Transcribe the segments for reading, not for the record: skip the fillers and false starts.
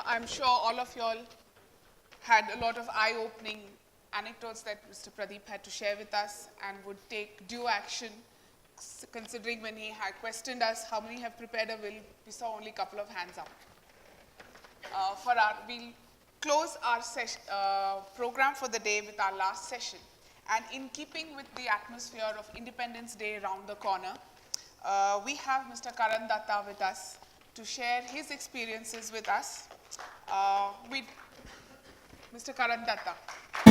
I'm sure all of y'all had a lot of eye-opening anecdotes that Mr. Pradeep had to share with us and would take due action, considering when he had questioned us how many have prepared a will, we saw only a couple of hands up. We'll close our program for the day with our last session. And in keeping with the atmosphere of Independence Day around the corner, we have Mr. Karan Datta with us to share his experiences with us. Mr. Karan Datta. A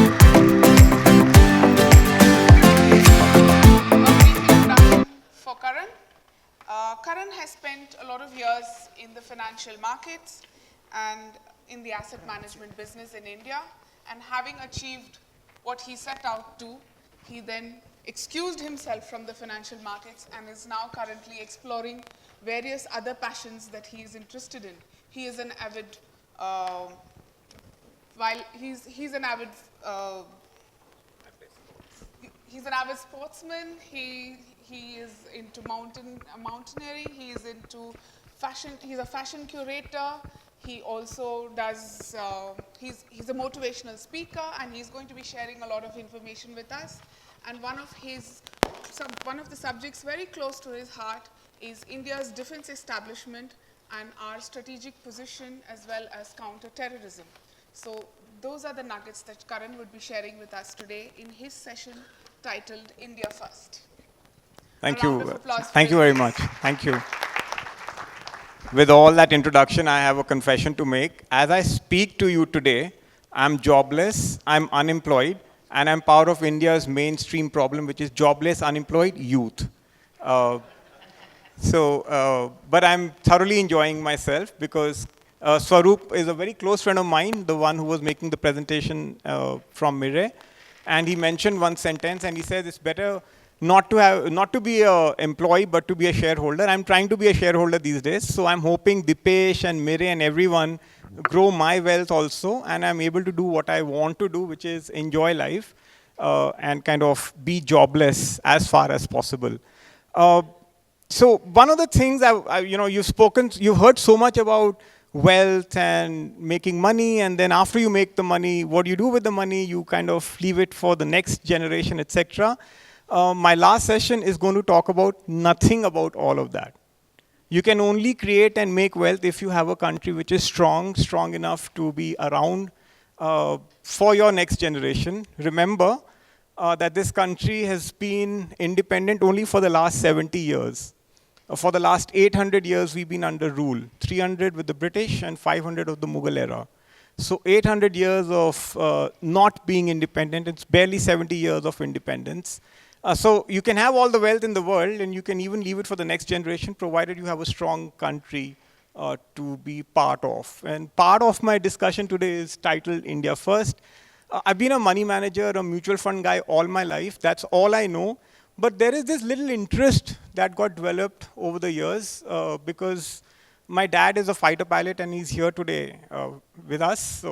brief introduction for Karan. Karan has spent a lot of years in the financial markets and in the asset management business in India, and having achieved what he set out to, he then excused himself from the financial markets and is now currently exploring various other passions that he is interested in. He is an avid, he's an avid sportsman. He is into mountaineering. He is into fashion. He's a fashion curator. He also does. He's a motivational speaker, and he's going to be sharing a lot of information with us. And one of the subjects very close to his heart is India's defense establishment and our strategic position, as well as counter-terrorism. So those are the nuggets that Karan would be sharing with us today in his session titled India First. Thank you. Thank you very much. Thank you. With all that introduction, I have a confession to make. As I speak to you today, I'm jobless, I'm unemployed, and I'm part of India's mainstream problem, which is jobless, unemployed youth. But I'm thoroughly enjoying myself because Swaroop is a very close friend of mine, the one who was making the presentation from Mire. And he mentioned one sentence, and he says it's better not to be an employee, but to be a shareholder. I'm trying to be a shareholder these days, so I'm hoping Dipesh and Mire and everyone grow my wealth also, and I'm able to do what I want to do, which is enjoy life and kind of be jobless as far as possible. So one of the things you've heard so much about wealth and making money, and then after you make the money, what do you do with the money? You kind of leave it for the next generation, etc. My last session is going to talk about nothing about all of that. You can only create and make wealth if you have a country which is strong enough to be around for your next generation. Remember that this country has been independent only for the last 70 years. For the last 800 years, we've been under rule, 300 with the British and 500 of the Mughal era. So 800 years of not being independent, it's barely 70 years of independence. So you can have all the wealth in the world, and you can even leave it for the next generation, provided you have a strong country to be part of. And part of my discussion today is titled India First. I've been a money manager, a mutual fund guy all my life. That's all I know. But there is this little interest that got developed over the years because my dad is a fighter pilot, and he's here today with us.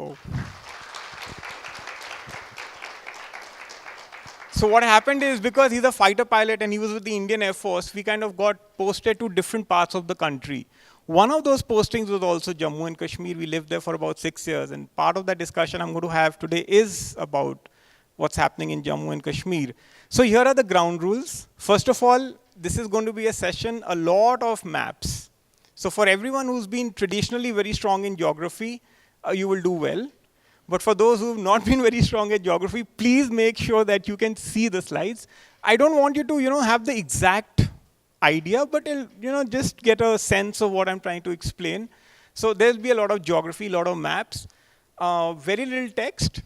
So what happened is, because he's a fighter pilot and he was with the Indian Air Force, we kind of got posted to different parts of the country. One of those postings was also Jammu and Kashmir. We lived there for about 6 years. And part of that discussion I'm going to have today is about what's happening in Jammu and Kashmir. So here are the ground rules. First of all, this is going to be a session, a lot of maps. So for everyone who's been traditionally very strong in geography, you will do well. But for those who have not been very strong at geography, please make sure that you can see the slides. I don't want you to, have the exact idea, but just get a sense of what I'm trying to explain. So there'll be a lot of geography, a lot of maps, very little text,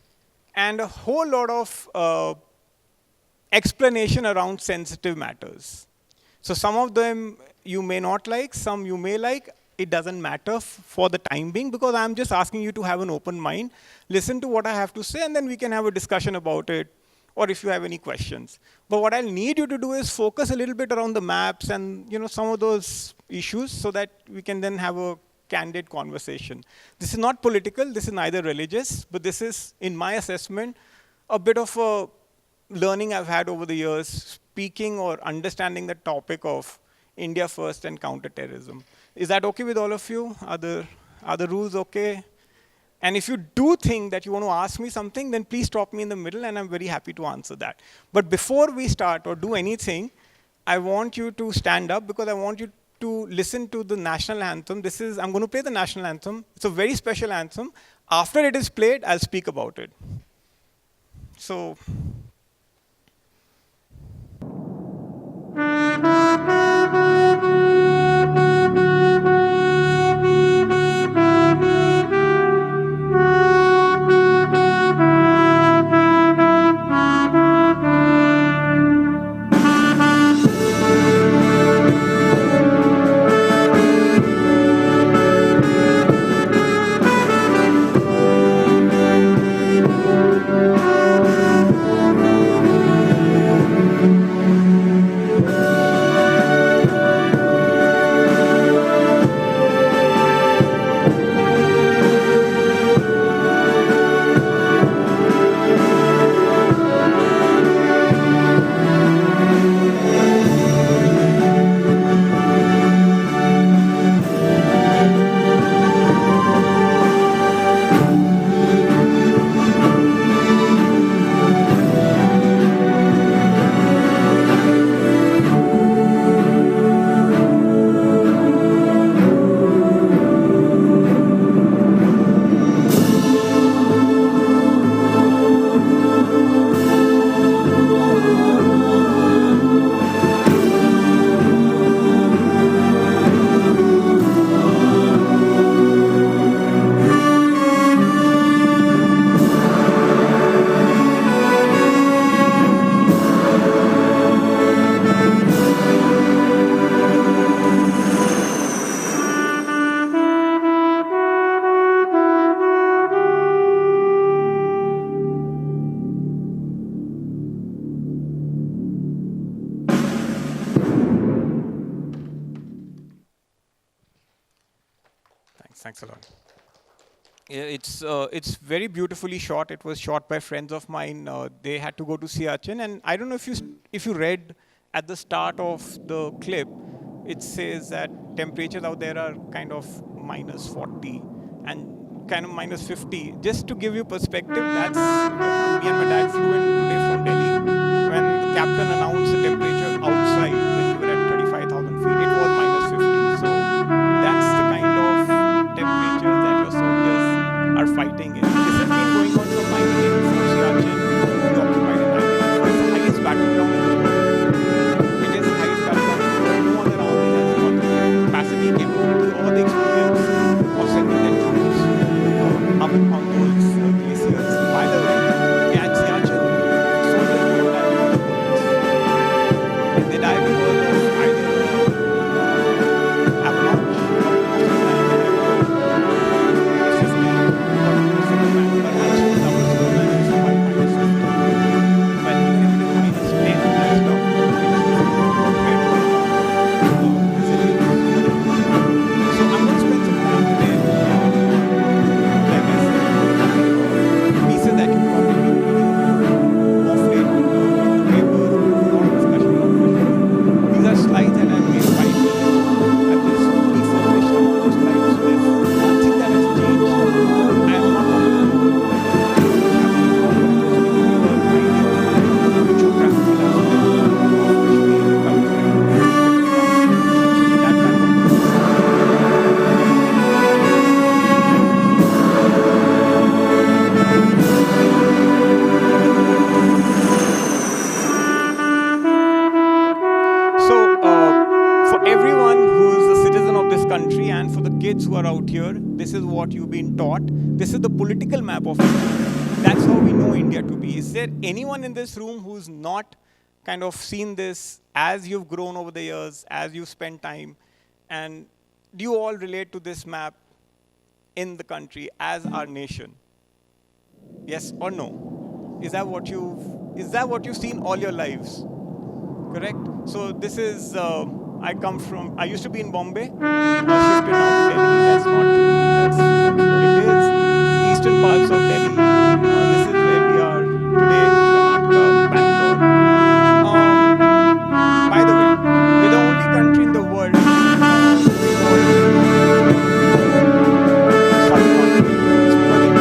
and a whole lot of explanation around sensitive matters. So some of them you may not like, some you may like. It doesn't matter for the time being, because I'm just asking you to have an open mind, listen to what I have to say, and then we can have a discussion about it, or if you have any questions. But what I'll need you to do is focus a little bit around the maps and some of those issues, so that we can then have a candid conversation. This is not political, this is neither religious, but this is, in my assessment, a bit of a learning I've had over the years, speaking or understanding the topic of India First and counterterrorism. Is that okay with all of you? Are the rules okay? And if you do think that you want to ask me something, then please stop me in the middle, and I'm very happy to answer that. But before we start or do anything, I want you to stand up because I want you to listen to the national anthem. I'm going to play the national anthem. It's a very special anthem. After it is played, I'll speak about it. So. Thanks a lot. It's very beautifully shot. It was shot by friends of mine. They had to go to Siachen, and I don't know if you read at the start of the clip, it says that temperatures out there are kind of minus 40 and kind of minus 50. Just to give you perspective, that's me and my dad flew in today from Delhi when the captain announced the temperature outside when we were at 35,000 feet. It was minus 50. So that's the kind of temperatures that your soldiers are fighting in. This has been going on from 1984. Siachen was occupied in 1984. It's the highest battleground in the world. It is the highest battleground in the world. No other army has got the capacity, capability, or the experience of sending their troops up on those glaciers. By the way, at Siachen, soldiers don't die because of bullets. They die because of either avalanche or who are out here, this is what you've been taught. This is the political map of India. That's how we know India to be. Is there anyone in this room who's not kind of seen this as you've grown over the years, as you've spent time? And do you all relate to this map in the country as our nation? Yes or no? Is that what you've seen all your lives? Correct? So this is, I used to be in Bombay, shifted now to Delhi. That's where it is. Eastern parts of Delhi. This is where we are today, Karnataka, Bangalore. By the way, we're the only country in the world called subcontinent. It's because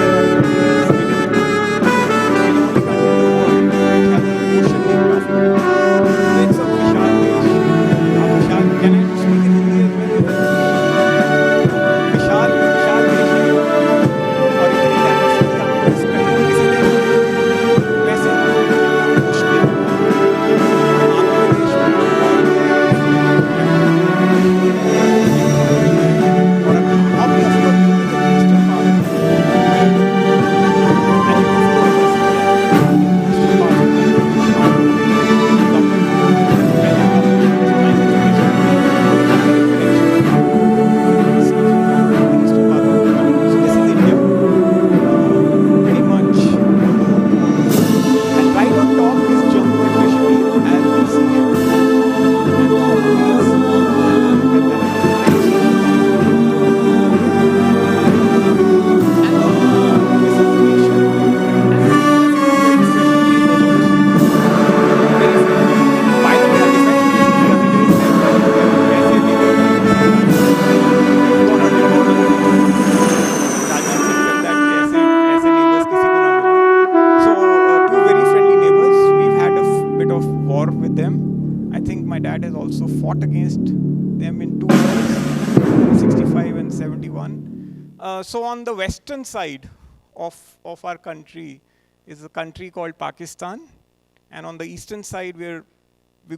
them in two wars, 65 and 71. So on the western side of our country is a country called Pakistan. And on the eastern side, we've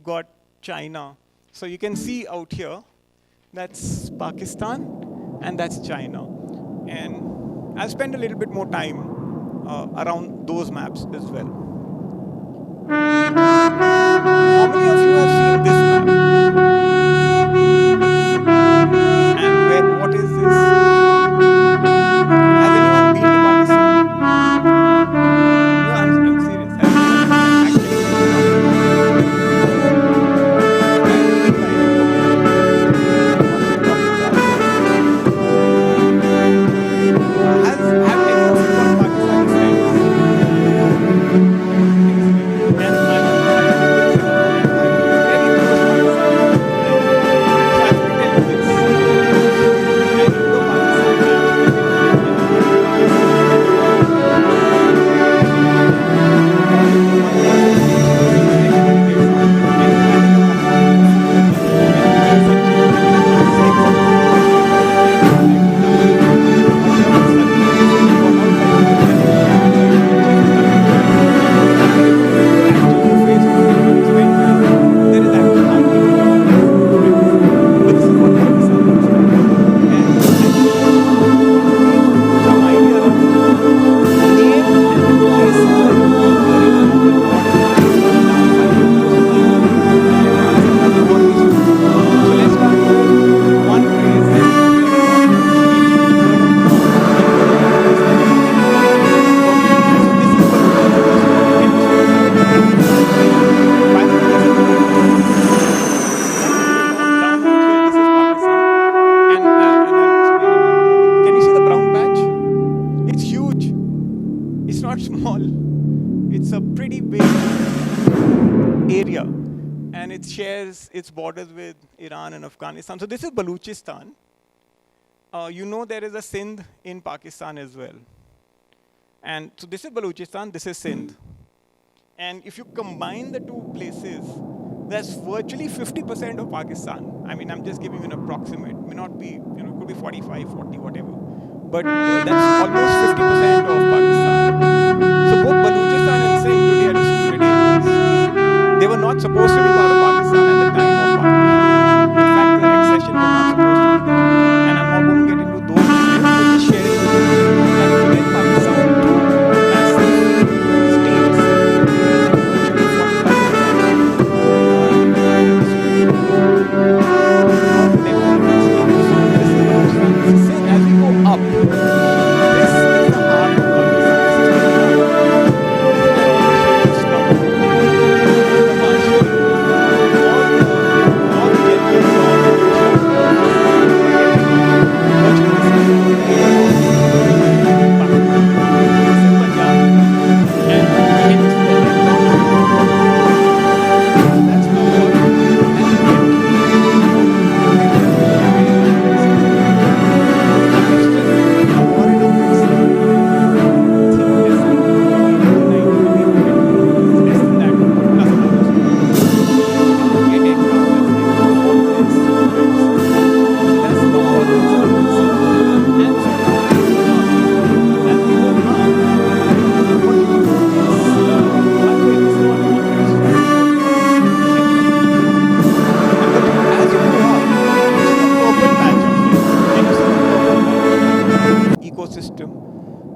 got China. So you can see out here, that's Pakistan, and that's China. And I'll spend a little bit more time around those maps as well. How many of you have seen this map? And what is this? Has anyone been to Pakistan? No, I'm serious. Has anyone actually been to Pakistan? Have any of you got Pakistani friends? Its borders with Iran and Afghanistan. So this is Balochistan. You know there is a Sindh in Pakistan as well. And so this is Balochistan, this is Sindh. And if you combine the two places, that's virtually 50% of Pakistan. I mean, I'm just giving you an approximate. It may not be, it could be 45, 40, whatever. But that's almost 50% of Pakistan. So both Balochistan and Sindh today are disputed areas. They were not supposed to be part of Pakistan at the time of partition. In fact, the accession was not supposed to be there. And I'm not going to get into those details, but just sharing with you that within Pakistan, two massive states, virtually 45%, as we go up, this is the heart of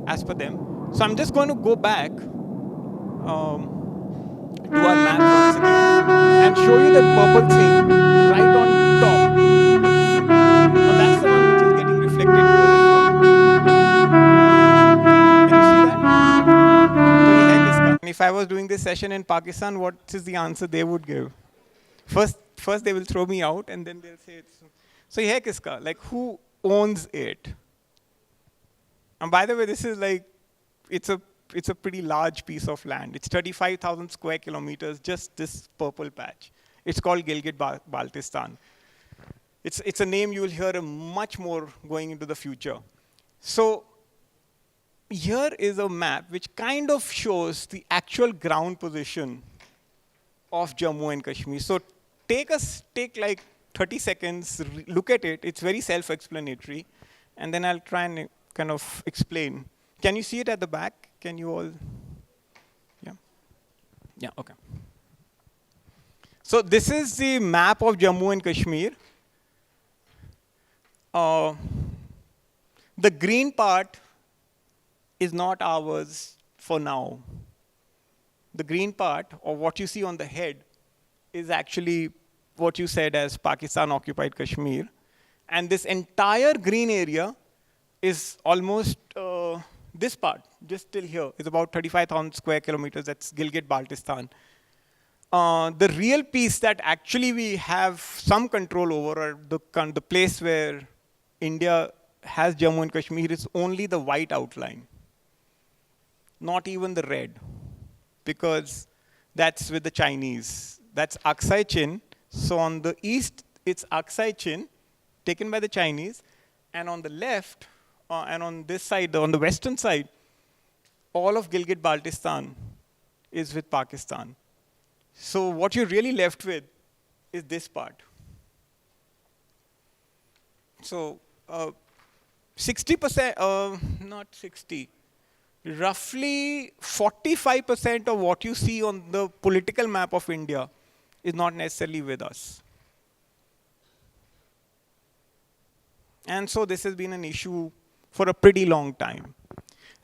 as per them. So I'm just going to go back to our map once again and show you the purple thing right on top. Now that's the one which is getting reflected here as well. Can you see that? So ye hai kiska? And if I was doing this session in Pakistan, what is the answer they would give? First they will throw me out and then they'll say it's... So ye hai kiska? Like, who owns it? And by the way, this is like, it's a pretty large piece of land. It's 35,000 square kilometers, just this purple patch. It's called Gilgit-Baltistan. It's a name you will hear much more going into the future. So here is a map which kind of shows the actual ground position of Jammu and Kashmir. So take like 30 seconds, look at it. It's very self-explanatory. And then I'll try and kind of explain. Can you see it at the back? Can you all? Yeah? Yeah, OK. So this is the map of Jammu and Kashmir. The green part is not ours for now. The green part, or what you see on the head, is actually what you said as Pakistan-occupied Kashmir. And this entire green area is almost this part, just till here, is about 35,000 square kilometers. That's Gilgit-Baltistan. The real piece that actually we have some control over, or the place where India has Jammu and Kashmir, is only the white outline, not even the red, because that's with the Chinese. That's Aksai Chin. So on the east, it's Aksai Chin, taken by the Chinese. And on the left, and on this side, on the western side, all of Gilgit-Baltistan is with Pakistan. So what you're really left with is this part. So 60%, not 60, roughly 45% of what you see on the political map of India is not necessarily with us. And so this has been an issue for a pretty long time.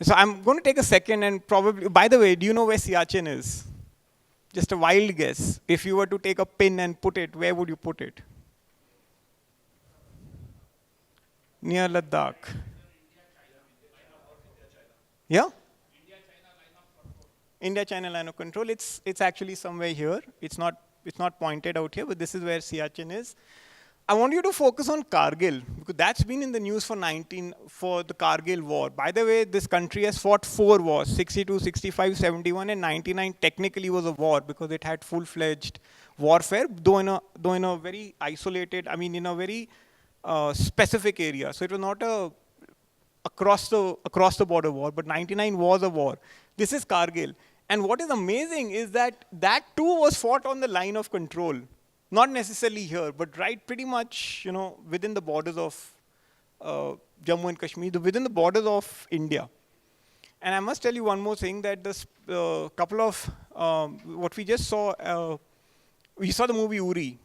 So I'm going to take a second and probably, by the way, do you know where Siachen is? Just a wild guess. If you were to take a pin and put it, where would you put it? Near Ladakh. Yeah? India-China line of control. It's actually somewhere here. It's not pointed out here, but this is where Siachen is. I want you to focus on Kargil, because that's been in the news for the Kargil war. By the way, this country has fought 4 wars, 62, 65, 71, and 99 technically was a war because it had full-fledged warfare, though in a very isolated, I mean, in a very specific area. So it was not a across the border war, but 99 was a war. This is Kargil. And what is amazing is that that too was fought on the line of control. Not necessarily here, but right pretty much, within the borders of Jammu and Kashmir, within the borders of India. And I must tell you one more thing, that this couple of, what we just saw, we saw the movie Uri,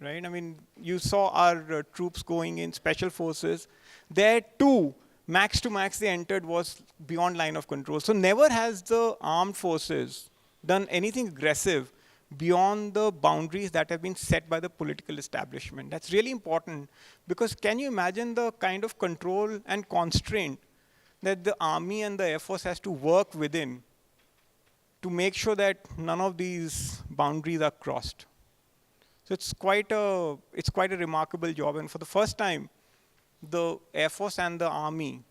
right? I mean, you saw our troops going in, special forces. There too, max to max they entered was beyond line of control. So never has the armed forces done anything aggressive beyond the boundaries that have been set by the political establishment. That's really important, because can you imagine the kind of control and constraint that the army and the air force has to work within to make sure that none of these boundaries are crossed? So it's quite a remarkable job. And for the first time, the air force and the army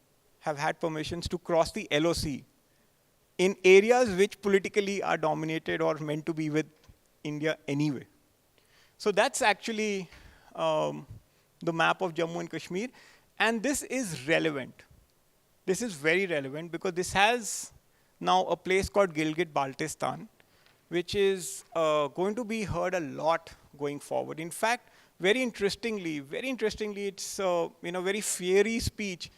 have had permissions to cross the LOC in areas which politically are dominated or meant to be with India anyway. So that's actually the map of Jammu and Kashmir. And this is relevant. This is very relevant because this has now a place called Gilgit-Baltistan, which is going to be heard a lot going forward. In fact, very interestingly, it's in a very fiery speech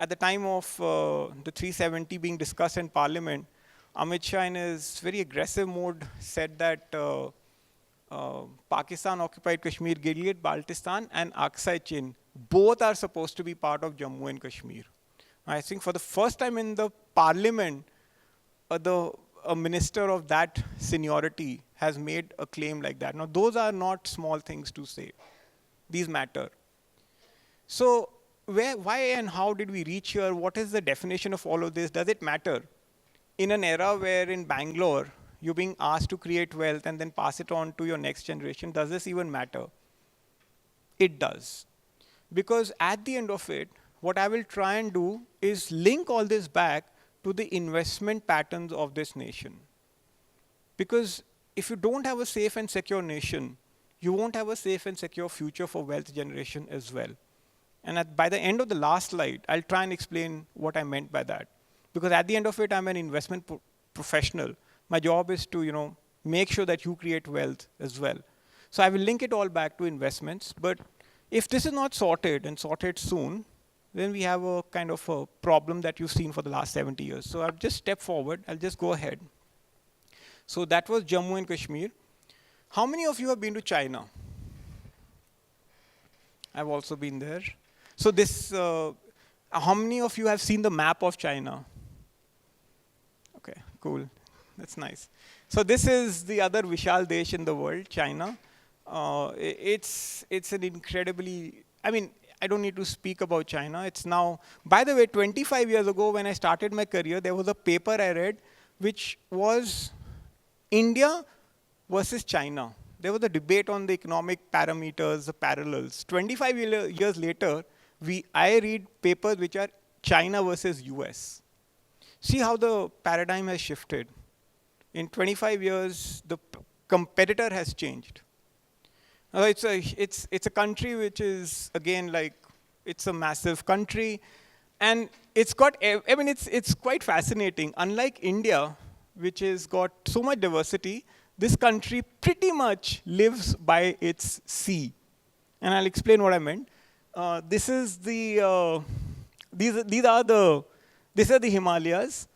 at the time of the 370 being discussed in Parliament. Amit Shah, in his very aggressive mode, said that Pakistan-occupied Kashmir, Gilgit-Baltistan, and Aksai Chin, both are supposed to be part of Jammu and Kashmir. I think for the first time in the Parliament, a minister of that seniority has made a claim like that. Now, those are not small things to say. These matter. So why and how did we reach here? What is the definition of all of this? Does it matter? In an era where in Bangalore, you're being asked to create wealth and then pass it on to your next generation, does this even matter? It does. Because at the end of it, what I will try and do is link all this back to the investment patterns of this nation. Because if you don't have a safe and secure nation, you won't have a safe and secure future for wealth generation as well. And by the end of the last slide, I'll try and explain what I meant by that. Because at the end of it, I'm an investment professional. My job is to, make sure that you create wealth as well. So I will link it all back to investments. But if this is not sorted and sorted soon, then we have a kind of a problem that you've seen for the last 70 years. So I'll just step forward. I'll just go ahead. So that was Jammu and Kashmir. How many of you have been to China? I've also been there. So this, how many of you have seen the map of China? Okay, cool. That's nice. So this is the other Vishal Desh in the world, China. It's an incredibly, I mean, I don't need to speak about China. It's now, by the way, 25 years ago when I started my career, there was a paper I read which was India versus China. There was a debate on the economic parameters, the parallels. 25 years later, I read papers which are China versus US. See how the paradigm has shifted. In 25 years, the competitor has changed. It's a country which is, again, like, it's a massive country. And it's got, I mean, it's quite fascinating. Unlike India, which has got so much diversity, this country pretty much lives by its sea. And I'll explain what I meant. This is the, these are the Himalayas.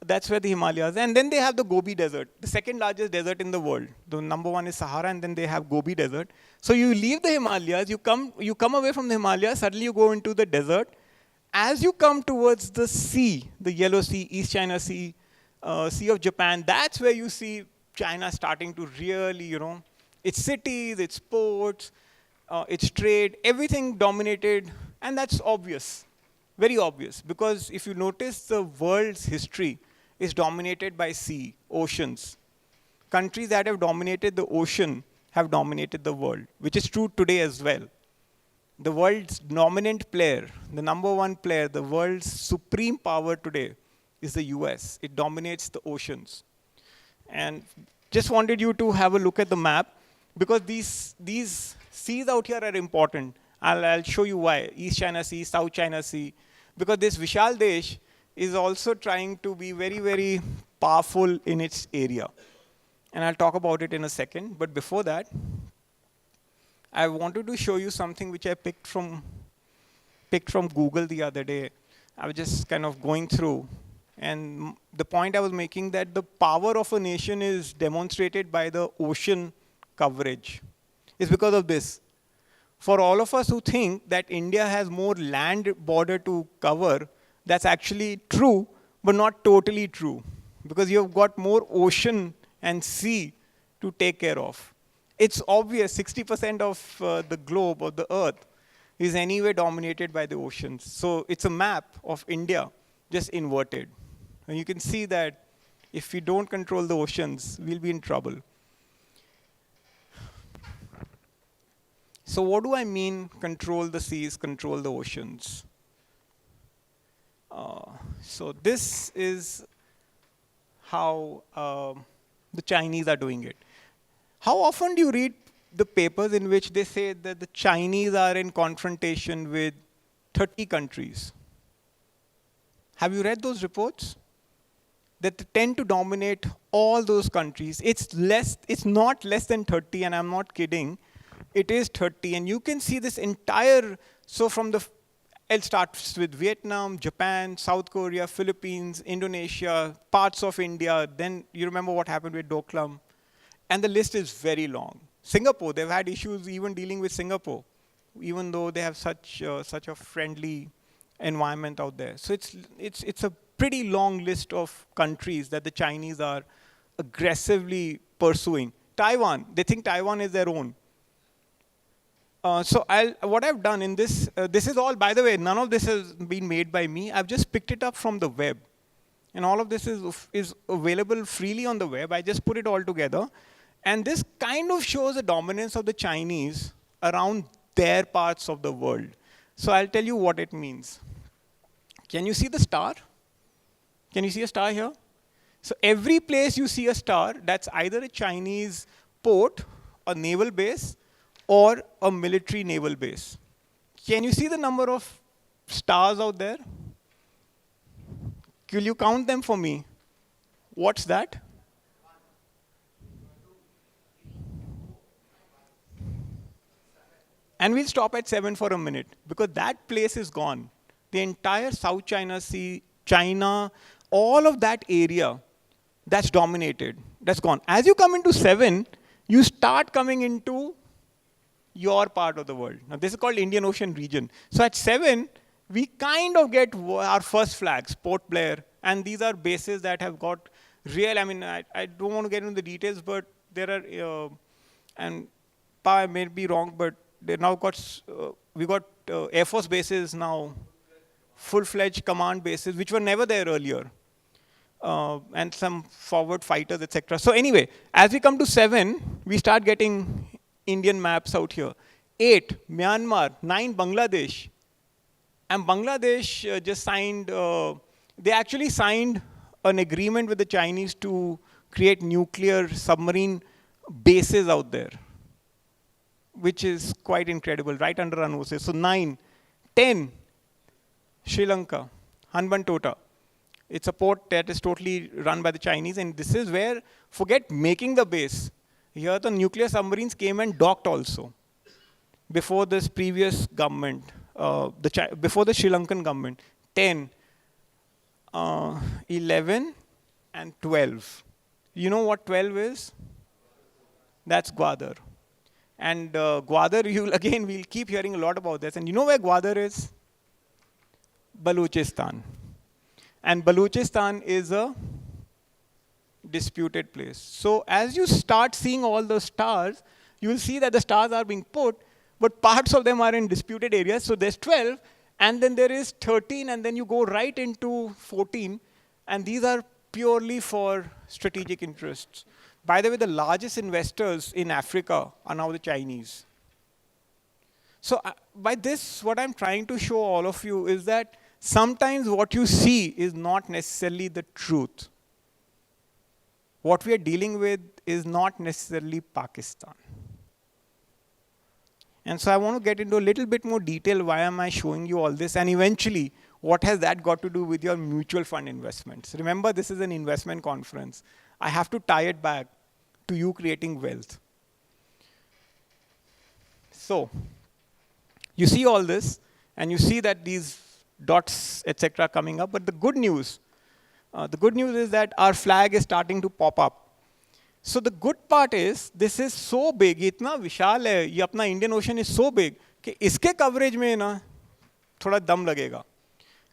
That's where the Himalayas, and then they have the Gobi Desert, the second largest desert in the world. The number one is Sahara, and then they have Gobi Desert. So you leave the Himalayas, you come away from the Himalayas, suddenly you go into the desert. As you come towards the sea, the Yellow Sea, East China Sea, Sea of Japan, that's where you see China starting to really, you know, its cities, its ports, its trade, everything dominated, and that's obvious, very obvious, because if you notice the world's history, is dominated by sea, oceans. Countries that have dominated the ocean have dominated the world, which is true today as well. The world's dominant player, the number one player, the world's supreme power today is the US. It dominates the oceans. And just wanted you to have a look at the map, because these seas out here are important. I'll show you why. East China Sea, South China Sea, because this Vishal Desh is also trying to be very, very powerful in its area. And I'll talk about it in a second. But before that, I wanted to show you something which I picked from Google the other day. I was just kind of going through. And the point I was making that the power of a nation is demonstrated by the ocean coverage. It's because of this. For all of us who think that India has more land border to cover, that's actually true, but not totally true, because you've got more ocean and sea to take care of. It's obvious 60% of the globe or the earth is anyway dominated by the oceans. So it's a map of India, just inverted. And you can see that if we don't control the oceans, we'll be in trouble. So what do I mean, control the seas, control the oceans? So this is how the Chinese are doing it. How often do you read the papers in which they say that the Chinese are in confrontation with 30 countries? Have you read those reports? That they tend to dominate all those countries. It's not less than 30, and I'm not kidding. It is 30, and you can see this entire, so from the, it starts with Vietnam, Japan, South Korea, Philippines, Indonesia, parts of India, then you remember what happened with Doklam, and the list is very long. Singapore, they've had issues even dealing with Singapore, even though they have such a friendly environment out there. So it's a pretty long list of countries that the Chinese are aggressively pursuing. Taiwan, they think Taiwan is their own. So what I've done in this, this is all, by the way, none of this has been made by me. I've just picked it up from the web. And all of this is available freely on the web. I just put it all together. And this kind of shows the dominance of the Chinese around their parts of the world. So I'll tell you what it means. Can you see the star? Can you see a star here? So every place you see a star, that's either a Chinese port, a naval base, or a military naval base. Can you see the number of stars out there? Will you count them for me? What's that? And we'll stop at 7 for a minute, because that place is gone. The entire South China Sea, China, all of that area, that's dominated. That's gone. As you come into 7, you start coming into your part of the world. Now, this is called Indian Ocean region. So at 7, we kind of get our first flags, Port Blair, and these are bases that have got real, I mean, I don't want to get into the details, but there are, and I may be wrong, but they now got, we got Air Force bases now, full-fledged command bases, which were never there earlier. And some forward fighters, etc. So anyway, as we come to 7, we start getting Indian maps out here. 8, Myanmar. 9, Bangladesh. And Bangladesh just signed, they actually signed an agreement with the Chinese to create nuclear submarine bases out there, which is quite incredible, right under our noses. So 9. 10, Sri Lanka, Hanbantota. It's a port that is totally run by the Chinese, and this is where, forget making the base. Here the nuclear submarines came and docked also, before this previous government, before the Sri Lankan government. 10, 11, and 12. You know what 12 is? That's Gwadar. And Gwadar, again, we'll keep hearing a lot about this. And you know where Gwadar is? Balochistan. And Balochistan is a disputed place. So as you start seeing all the stars, you will see that the stars are being put, but parts of them are in disputed areas. So there's 12, and then there is 13, and then you go right into 14. And these are purely for strategic interests. By the way, the largest investors in Africa are now the Chinese. So by this, what I'm trying to show all of you is that sometimes what you see is not necessarily the truth. What we are dealing with is not necessarily Pakistan. And so I want to get into a little bit more detail. Why am I showing you all this? And eventually, what has that got to do with your mutual fund investments? Remember, this is an investment conference. I have to tie it back to you creating wealth. So you see all this, and you see that these dots, etc., coming up. But the good news is that our flag is starting to pop up. So the good part is, this is so big, itna vishal hai, ye apna Indian Ocean is so big, कि इसके coverage में ना थोड़ा दम लगेगा.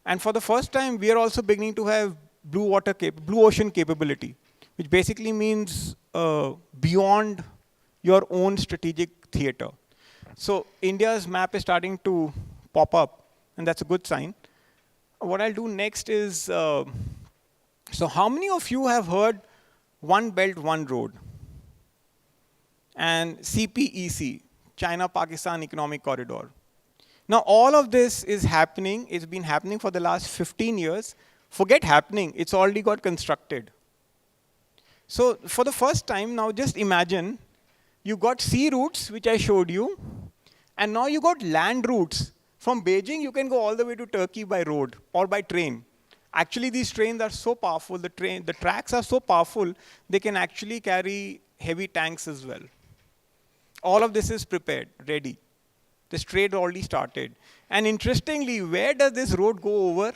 And for the first time, we are also beginning to have blue ocean capability, which basically means beyond your own strategic theater. So India's map is starting to pop up, and that's a good sign. What I'll do next is, so how many of you have heard One Belt, One Road? And CPEC, China-Pakistan Economic Corridor. Now, all of this is happening. It's been happening for the last 15 years. Forget happening. It's already got constructed. So for the first time, now just imagine, you got sea routes, which I showed you, and now you got land routes. From Beijing, you can go all the way to Turkey by road or by train. Actually, these trains are so powerful, the tracks are so powerful, they can actually carry heavy tanks as well. All of this is prepared, ready. This trade already started. And interestingly, where does this road go over?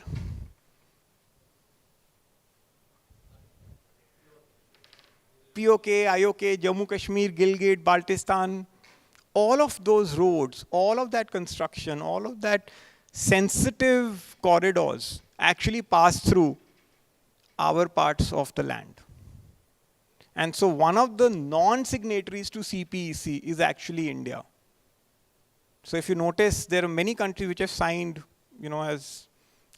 POK, IOK, Jammu Kashmir, Gilgit, Baltistan. All of those roads, all of that construction, all of that sensitive corridors actually pass through our parts of the land. And so one of the non-signatories to CPEC is actually India. So if you notice, there are many countries which have signed,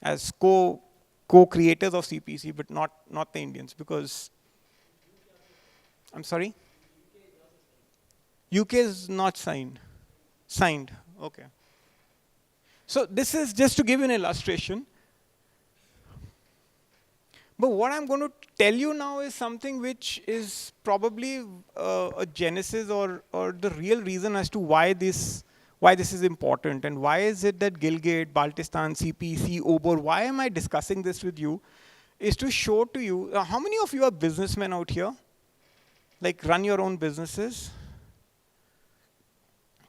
as co-creators of CPEC, but not the Indians, because, I'm sorry? UK is not signed. Signed, okay. So this is just to give you an illustration. But what I'm going to tell you now is something which is probably a genesis or the real reason as to why this is important, and why is it that Gilgit, Baltistan, CPEC, Obor, why am I discussing this with you, is to show to you, how many of you are businessmen out here? Like run your own businesses?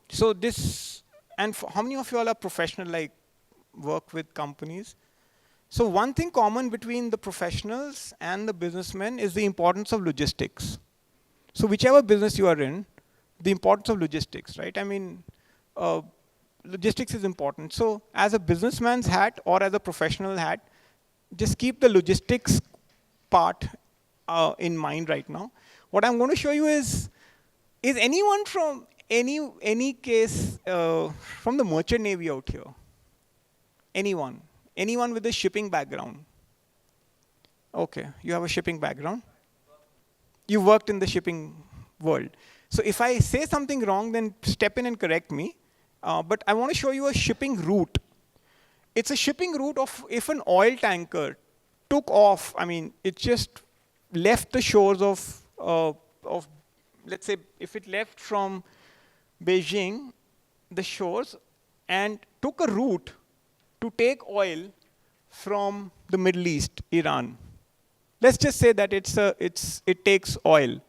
So this And how many of you all are professional, like work with companies? So one thing common between the professionals and the businessmen is the importance of logistics. So whichever business you are in, the importance of logistics, right? I mean, uh, logistics is important. So as a businessman's hat or as a professional hat, just keep the logistics part in mind right now. What I'm going to show you is anyone from any case from the merchant navy out here? Anyone? Anyone with a shipping background? Okay, you have a shipping background. You worked in the shipping world. So if I say something wrong, then step in and correct me. But I want to show you a shipping route. It's a shipping route of if an oil tanker took off, I mean, it just left the shores of let's say, if it left from Beijing, the shores, and took a route to take oil from the Middle East, Iran. Let's just say that it takes oil.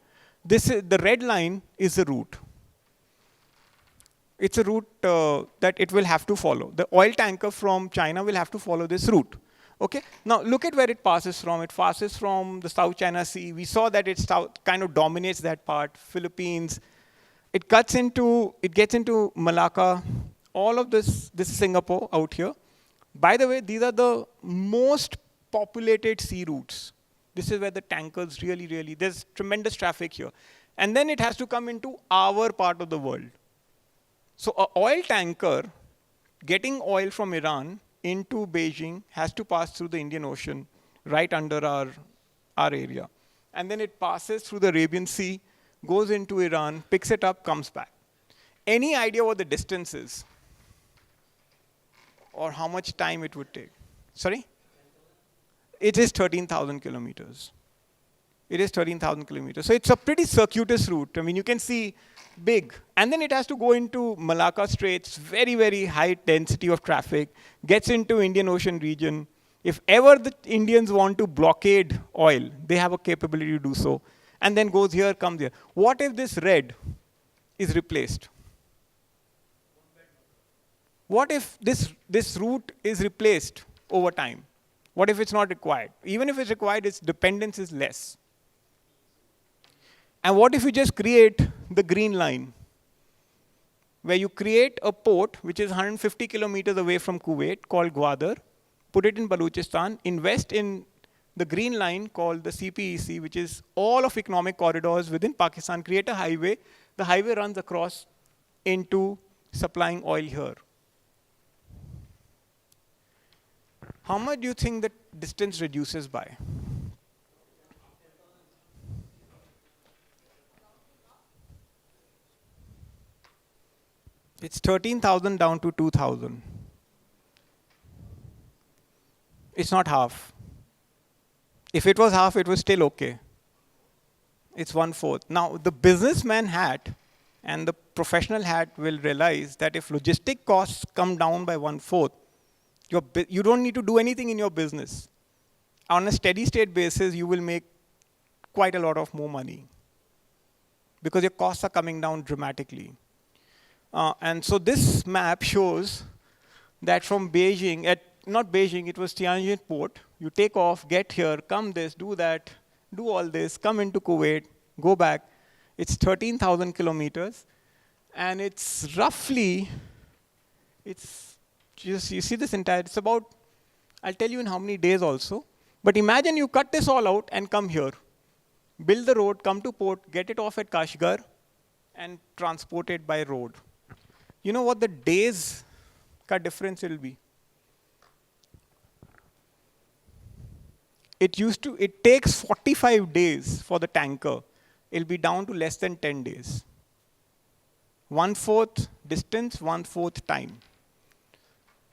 The red line is the route. It's a route that it will have to follow. The oil tanker from China will have to follow this route. Okay. Now look at where it passes from. It passes from the South China Sea. We saw that it kind of dominates that part. Philippines. It gets into Malacca. All of this is Singapore out here. By the way, these are the most populated sea routes. This is where the tankers really, there's tremendous traffic here. And then it has to come into our part of the world. So an oil tanker getting oil from Iran into Beijing has to pass through the Indian Ocean right under our area. And then it passes through the Arabian Sea, goes into Iran, picks it up, comes back. Any idea what the distance is? Or how much time it would take? Sorry? It is 13,000 kilometers. It is 13,000 kilometers. So it's a pretty circuitous route. I mean, you can see big. And then it has to go into Malacca Straits, very high density of traffic, gets into Indian Ocean region. If ever the Indians want to blockade oil, they have a capability to do so. And then goes here, comes here. What if this red is replaced? What if this route is replaced over time? What if it's not required? Even if it's required, its dependence is less. And what if you just create the green line, where you create a port which is 150 kilometers away from Kuwait called Gwadar, put it in Balochistan, invest in the green line called the CPEC, which is all of economic corridors within Pakistan, create a highway. The highway runs across into supplying oil here. How much do you think the distance reduces by? It's 13,000 down to 2,000. It's not half. If it was half, it was still okay. It's 1/4. Now, the businessman hat and the professional hat will realize that if logistic costs come down by 1/4, you don't need to do anything in your business. On a steady state basis, you will make quite a lot of more money because your costs are coming down dramatically. And so this map shows that from Beijing, not Beijing, it was Tianjin port. You take off, get here, come this, do that, do all this, come into Kuwait, go back. It's 13,000 kilometers. And it's roughly, you see this entire, it's about, I'll tell you in how many days also. But imagine you cut this all out and come here. Build the road, come to port, get it off at Kashgar, and transport it by road. You know what the days ka difference will be? It takes 45 days for the tanker. It'll be down to less than 10 days. 1/4 distance, 1/4 time.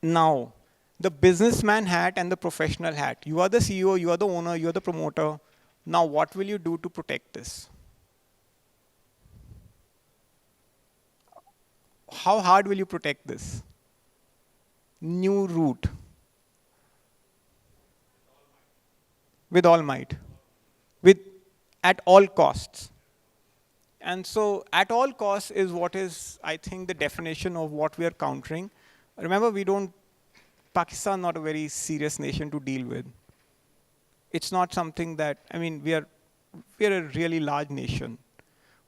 Now, the businessman hat and the professional hat. You are the CEO, you are the owner, you are the promoter. Now, what will you do to protect this? How hard will you protect this? New route. With all might. At all costs. And so at all costs is what is, I think, the definition of what we are countering. Remember, Pakistan not a very serious nation to deal with. It's not something that, I mean, we are a really large nation.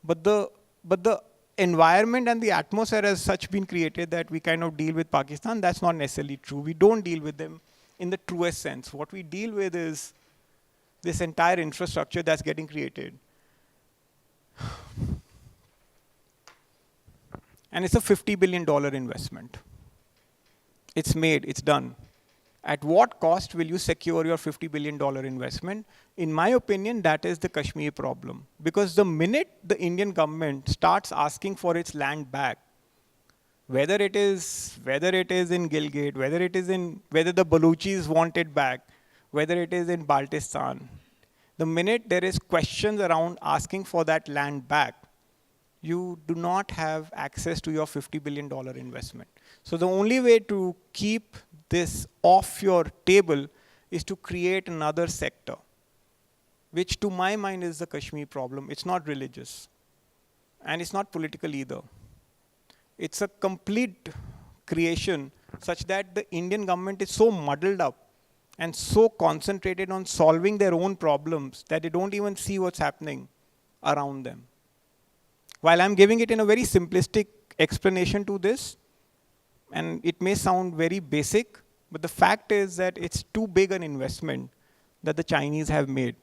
But the environment and the atmosphere has such been created that we kind of deal with Pakistan. That's not necessarily true. We don't deal with them in the truest sense. What we deal with is this entire infrastructure that's getting created. And it's a $50 billion investment. It's made, it's done. At what cost will you secure your $50 billion investment? In my opinion, that is the Kashmir problem. Because the minute the Indian government starts asking for its land back, whether it is in Gilgit, whether the Baluchis want it back, whether it is in Baltistan, the minute there is questions around asking for that land back, you do not have access to your $50 billion investment. So the only way to keep this off your table is to create another sector, which to my mind is the Kashmir problem. It's not religious, and it's not political either. It's a complete creation such that the Indian government is so muddled up and so concentrated on solving their own problems that they don't even see what's happening around them. While I'm giving it in a very simplistic explanation to this, and it may sound very basic, but the fact is that it's too big an investment that the Chinese have made.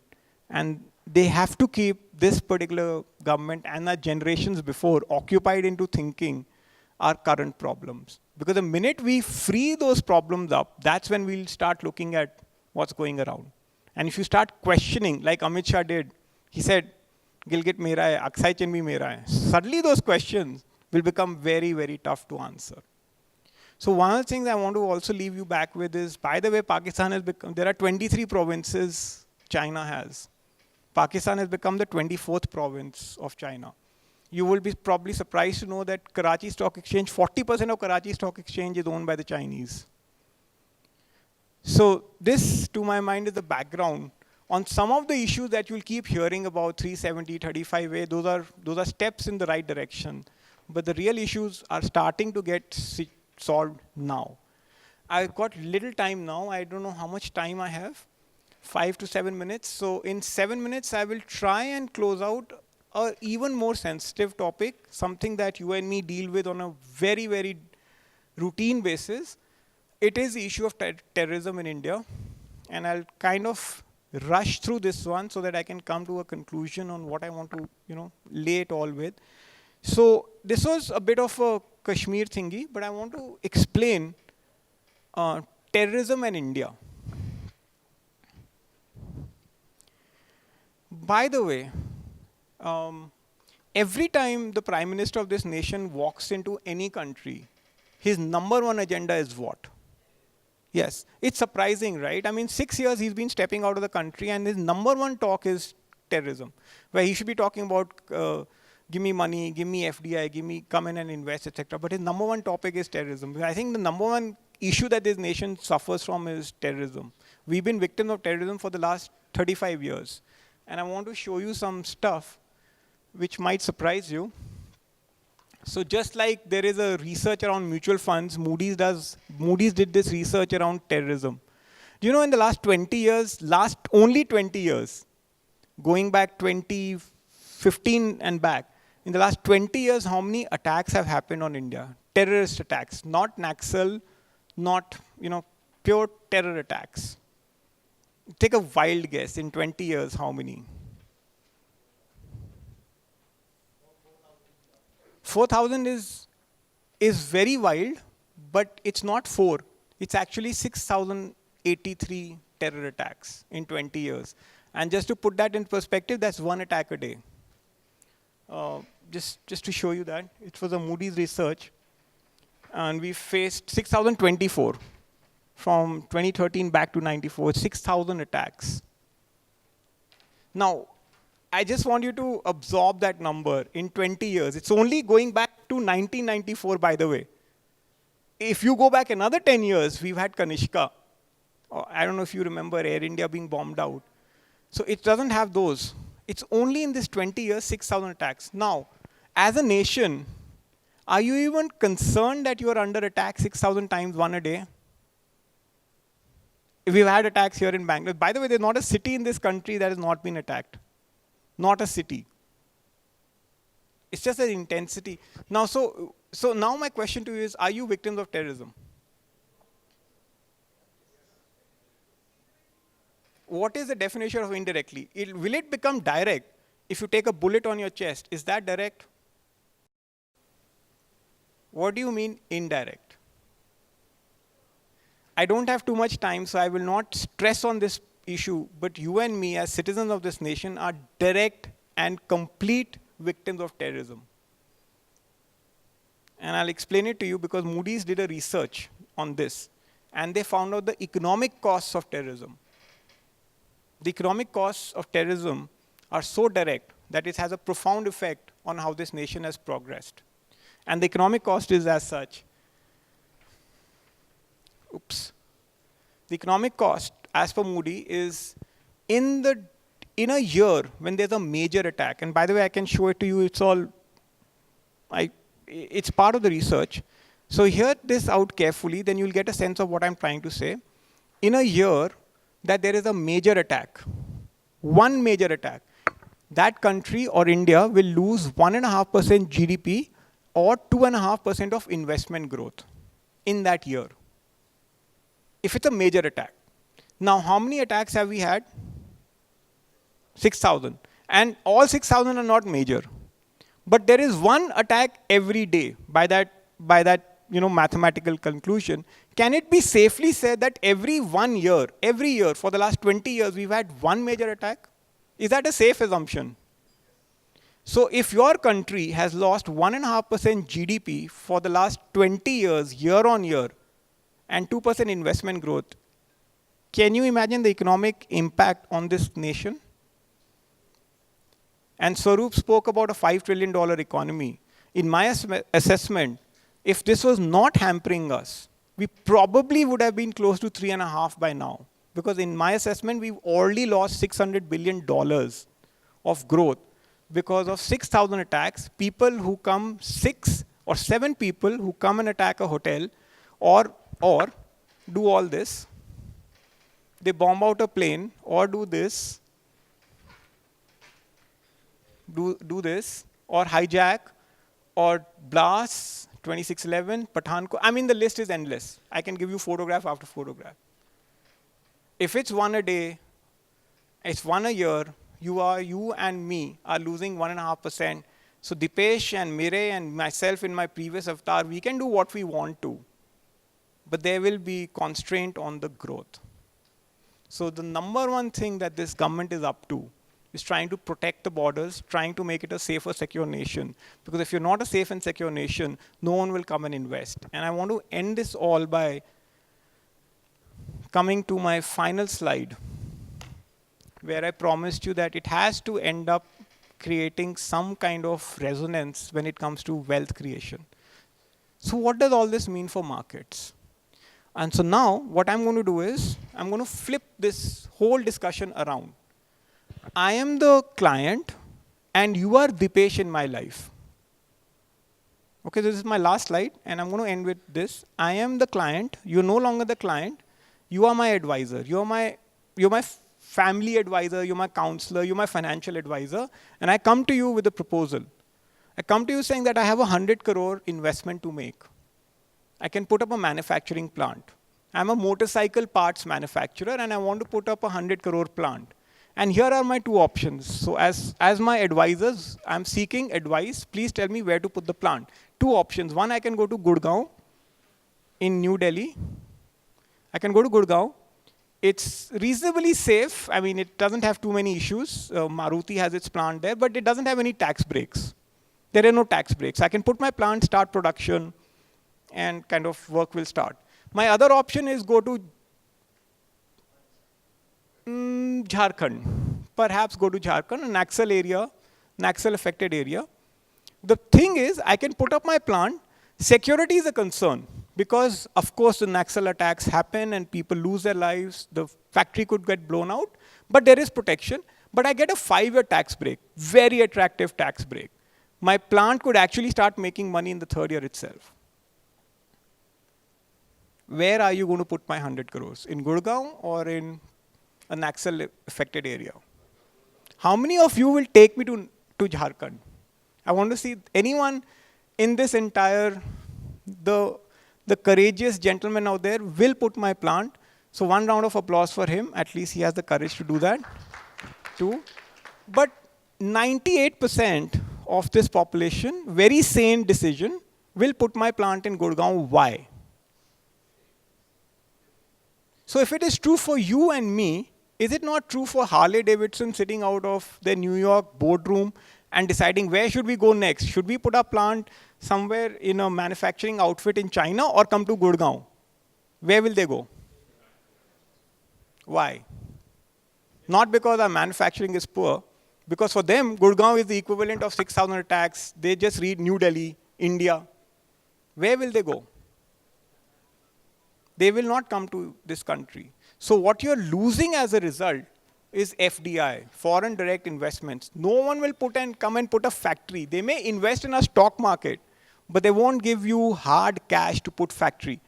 And they have to keep this particular government and the generations before occupied into thinking our current problems. Because the minute we free those problems up, that's when we'll start looking at what's going around. And if you start questioning, like Amit Shah did, he said, Gilgit mera hai, Aksai Chin bhi mera hai. Suddenly those questions will become very, very tough to answer. So one of the things I want to also leave you back with is, by the way, Pakistan has become, there are 23 provinces China has. Pakistan has become the 24th province of China. You will be probably surprised to know that Karachi Stock Exchange, 40% of Karachi Stock Exchange is owned by the Chinese. So this, to my mind, is the background on some of the issues that you'll keep hearing about 370, 35A. Those are steps in the right direction. But the real issues are starting to get solved now. I've got little time now. I don't know how much time I have. 5 to 7 minutes. So in 7 minutes, I will try and close out an even more sensitive topic, something that you and me deal with on a very, very routine basis. It is the issue of terrorism in India. And I'll kind of rush through this one so that I can come to a conclusion on what I want to, lay it all with. So this was a bit of a Kashmir thingy, but I want to explain terrorism and India. By the way, every time the Prime Minister of this nation walks into any country, his number one agenda is what? Yes, it's surprising, right? I mean, 6 years he's been stepping out of the country and his number one talk is terrorism, where he should be talking about give me money, give me FDI, come in and invest, etc. But his number one topic is terrorism. I think the number one issue that this nation suffers from is terrorism. We've been victims of terrorism for the last 35 years. And I want to show you some stuff which might surprise you. So just like there is a research around mutual funds, Moody's did this research around terrorism. Do you know in the last 20 years, only 20 years, going back 2015 and back, in the last 20 years, how many attacks have happened on India? Terrorist attacks, not Naxal, not, pure terror attacks. Take a wild guess, in 20 years, how many? 4,000 is very wild, but it's not 4. It's actually 6,083 terror attacks in 20 years. And just to put that in perspective, that's 1 attack a day. Just to show you that, it was a Moody's research. And we faced 6,024 from 2013 back to 94, 6,000 attacks. Now, I just want you to absorb that number in 20 years. It's only going back to 1994, by the way. If you go back another 10 years, we've had Kanishka. I don't know if you remember Air India being bombed out. So it doesn't have those. It's only in this 20 years, 6,000 attacks. Now, as a nation, are you even concerned that you are under attack 6,000 times, one a day? We've had attacks here in Bangalore. By the way, there's not a city in this country that has not been attacked. Not a city. It's just an intensity. Now, so now my question to you is, are you victims of terrorism? What is the definition of indirectly? Will it become direct if you take a bullet on your chest? Is that direct? What do you mean indirect? I don't have too much time, so I will not stress on this issue, but you and me as citizens of this nation are direct and complete victims of terrorism. And I'll explain it to you because Moody's did a research on this, and they found out the economic costs of terrorism. The economic costs of terrorism are so direct that it has a profound effect on how this nation has progressed. And the economic cost is as such. Oops. The economic cost, as per Moody, is in a year when there's a major attack. And by the way, I can show it to you. It's part of the research. So hear this out carefully, then you'll get a sense of what I'm trying to say. In a year that there is a major attack, one major attack, that country or India will lose 1.5% GDP or 2.5% of investment growth in that year, if it's a major attack. Now, how many attacks have we had? 6,000. And all 6,000 are not major. But there is one attack every day by that mathematical conclusion. Can it be safely said that every year for the last 20 years, we've had one major attack? Is that a safe assumption? So if your country has lost 1.5% GDP for the last 20 years, year on year, and 2% investment growth, can you imagine the economic impact on this nation? And Swaroop spoke about a $5 trillion economy. In my assessment, if this was not hampering us, we probably would have been close to 3.5 by now. Because in my assessment, we've already lost $600 billion of growth because of 6,000 attacks, people who come, 6 or 7 people who come and attack a hotel or do all this. They bomb out a plane or do this, do this, or hijack, or blast, 2611, Pathankot. I mean, the list is endless. I can give you photograph after photograph. If it's one a day, it's one a year, you and me are losing 1.5%. So Dipesh and Mire and myself in my previous avatar, we can do what we want to. But there will be constraint on the growth. So the number one thing that this government is up to is trying to protect the borders, trying to make it a safer, secure nation. Because if you're not a safe and secure nation, no one will come and invest. And I want to end this all by coming to my final slide, where I promised you that it has to end up creating some kind of resonance when it comes to wealth creation. So what does all this mean for markets? And so now, what I'm going to do is, I'm going to flip this whole discussion around. I am the client, and you are Dipesh in my life. Okay, this is my last slide, and I'm going to end with this. I am the client. You're no longer the client. You are my advisor. You're my family advisor. You're my counselor. You're my financial advisor. And I come to you with a proposal. I come to you saying that I have a 100 crore investment to make. I can put up a manufacturing plant. I'm a motorcycle parts manufacturer, and I want to put up a 100 crore plant. And here are my two options. So as my advisors, I'm seeking advice. Please tell me where to put the plant. Two options. One, I can go to Gurgaon in New Delhi. I can go to Gurgaon. It's reasonably safe. I mean, it doesn't have too many issues. Maruti has its plant there, but it doesn't have any tax breaks. There are no tax breaks. I can put my plant, start production, and kind of work will start. My other option is go to Jharkhand. Perhaps go to Jharkhand, a Naxal area, Naxal affected area. The thing is, I can put up my plant. Security is a concern because, of course, the Naxal attacks happen and people lose their lives. The factory could get blown out, but there is protection. but I get a 5-year tax break, very attractive tax break. My plant could actually start making money in the 3rd year itself. Where are you going to put my 100 crores? In Gurgaon or in a Naxal affected area? How many of you will take me to Jharkhand? I want to see anyone in this entire, the courageous gentleman out there will put my plant. So one round of applause for him. At least he has the courage to do that. 2. But 98% of this population, very sane decision, will put my plant in Gurgaon. Why? So if it is true for you and me, is it not true for Harley Davidson sitting out of their New York boardroom and deciding where should we go next? Should we put our plant somewhere in a manufacturing outfit in China or come to Gurgaon? Where will they go? Why? Not because our manufacturing is poor, because for them, Gurgaon is the equivalent of 6,000 attacks. They just read New Delhi, India. Where will they go? They will not come to this country. So what you're losing as a result is FDI, foreign direct investments. No one will come and put a factory. They may invest in a stock market, but they won't give you hard cash to put factory.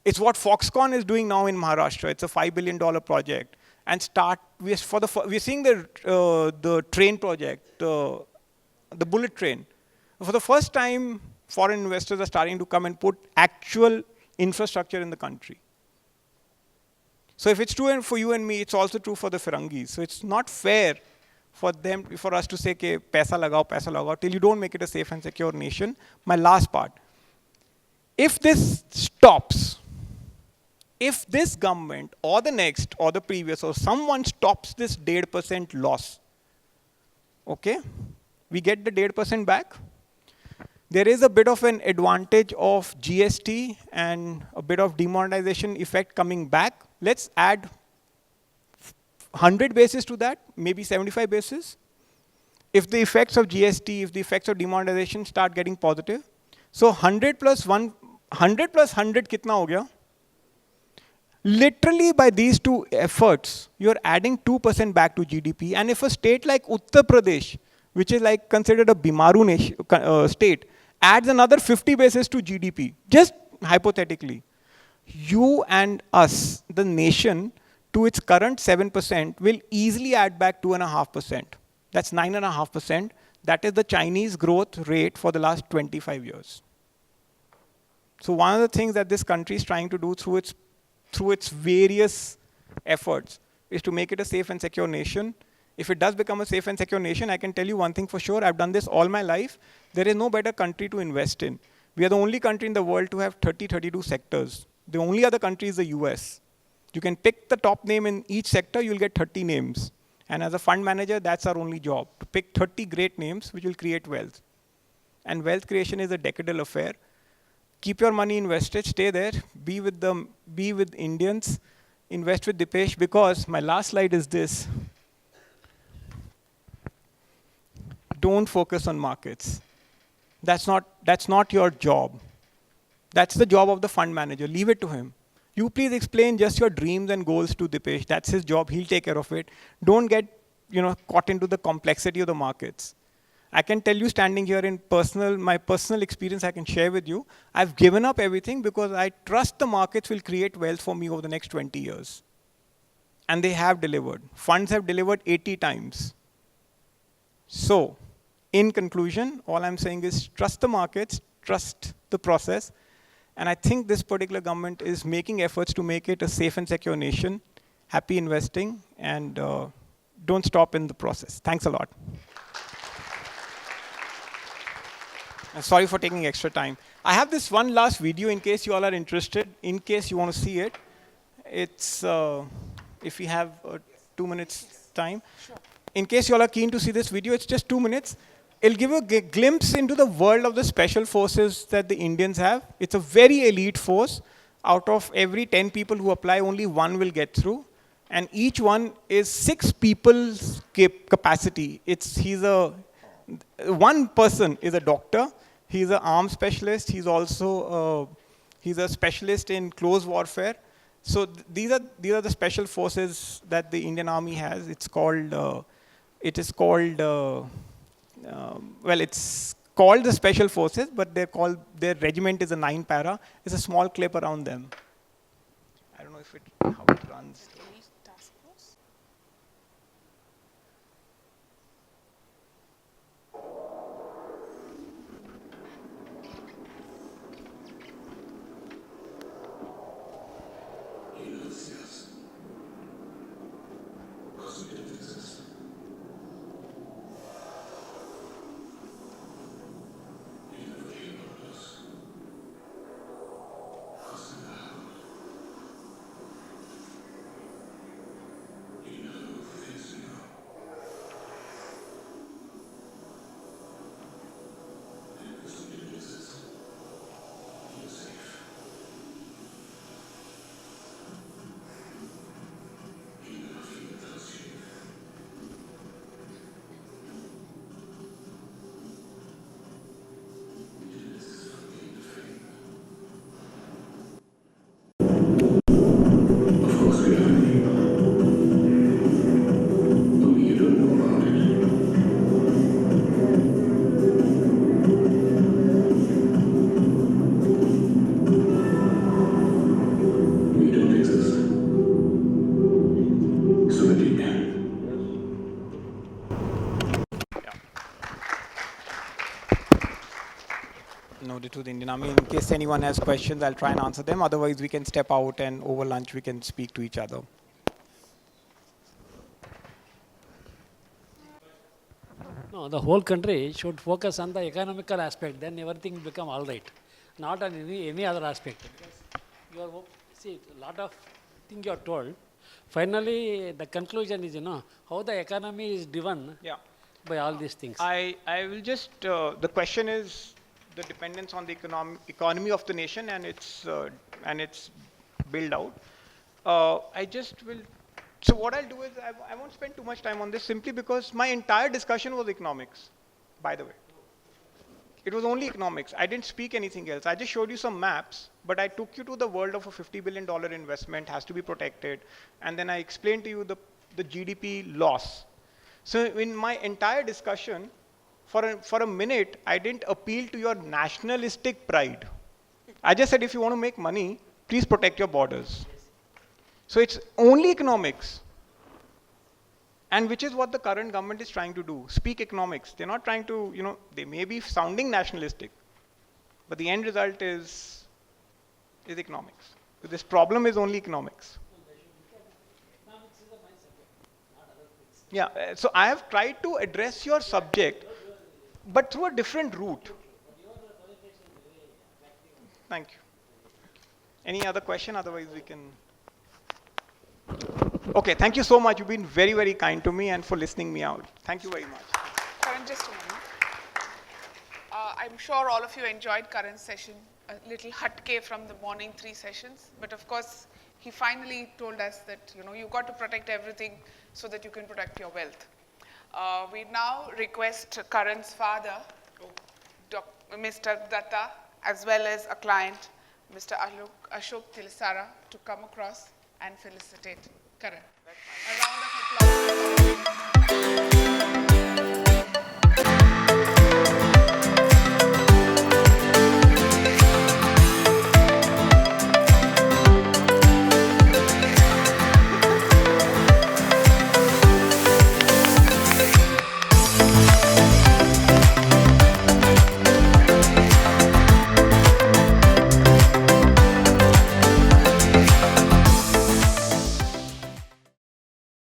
It's what Foxconn is doing now in Maharashtra. It's a $5 billion project. And we're seeing the train project, the bullet train. For the first time, foreign investors are starting to come and put actual infrastructure in the country. So if it's true for you and me, it's also true for the Firangis. So it's not fair for us to say, "Ke paisa lagao," till you don't make it a safe and secure nation. My last part. If this stops, if this government or the next or the previous or someone stops this 1.5% loss, okay, we get the 1.5% back. There is a bit of an advantage of GST and a bit of demonetization effect coming back. Let's add 100 basis to that, maybe 75 basis. If the effects of GST, if the effects of demonetization start getting positive. So 100 plus 100 kitna ho gaya? Literally by these two efforts, you're adding 2% back to GDP. And if a state like Uttar Pradesh, which is like considered a Bimaru state, adds another 50 basis to GDP, just hypothetically, you and us, the nation, to its current 7%, will easily add back 2.5%. That's 9.5%. That is the Chinese growth rate for the last 25 years. So one of the things that this country is trying to do through its various efforts is to make it a safe and secure nation. If it does become a safe and secure nation, I can tell you one thing for sure. I've done this all my life. There is no better country to invest in. We are the only country in the world to have 32 sectors. The only other country is the US. You can pick the top name in each sector, you'll get 30 names. And as a fund manager, that's our only job, to pick 30 great names which will create wealth. And wealth creation is a decadal affair. Keep your money invested, stay there, be with Indians, invest with Dipesh, because my last slide is this. Don't focus on markets. That's not your job. That's the job of the fund manager. Leave it to him. You please explain just your dreams and goals to Dipesh. That's his job. He'll take care of it. Don't get caught into the complexity of the markets. I can tell you, standing here in my personal experience I can share with you, I've given up everything because I trust the markets will create wealth for me over the next 20 years. And they have delivered. Funds have delivered 80 times. So, in conclusion, all I'm saying is trust the markets, trust the process. And I think this particular government is making efforts to make it a safe and secure nation, happy investing, and don't stop in the process. Thanks a lot. And sorry for taking extra time. I have this one last video in case you all are interested, in case you want to see it. It's, if we have 2 minutes time. Sure. In case you all are keen to see this video, it's just 2 minutes. It'll give you a glimpse into the world of the special forces that the Indians have. It's a very elite force. Out of every 10 people who apply, only 1 will get through. And each one is 6 people's capacity. One person is a doctor. He's an arms specialist. He's also he's a specialist in close warfare. So these are the special forces that the Indian Army has. It's called It is called, well, it's called the Special Forces, but their regiment is a 9 para. It's a small clip around them. I don't know how it runs. Elite task force. Noted to the Indian Army. In case anyone has questions, I'll try and answer them. Otherwise, we can step out and over lunch we can speak to each other. No, the whole country should focus on the economical aspect, then everything will become all right, not on any other aspect. Because you are, see, a lot of things you are told. Finally, the conclusion is, how the economy is driven by all these things. I will just, the question is the dependence on the economy of the nation and its build out. I just will, so what I'll do is I won't spend too much time on this simply because my entire discussion was economics, by the way. It was only economics. I didn't speak anything else. I just showed you some maps, but I took you to the world of a $50 billion investment has to be protected. And then I explained to you the GDP loss. So in my entire discussion, for a minute, I didn't appeal to your nationalistic pride. I just said, if you want to make money, please protect your borders. So it's only economics. And which is what the current government is trying to do, speak economics. They're not trying to, they may be sounding nationalistic, but the end result is economics. So this problem is only economics. Yeah, so I have tried to address your subject, but through a different route. Thank you. Any other question? Otherwise we can. Okay, thank you so much. You've been very, very kind to me and for listening me out. Thank you very much. Karan, just a moment. I'm sure all of you enjoyed Karan's session, a little hutke from the morning 3 sessions. But of course, he finally told us that, you've got to protect everything so that you can protect your wealth. We now request Karan's father, Mr. Datta, as well as a client, Mr. Ashok Tilasara, to come across and felicitate Karan. A round of applause.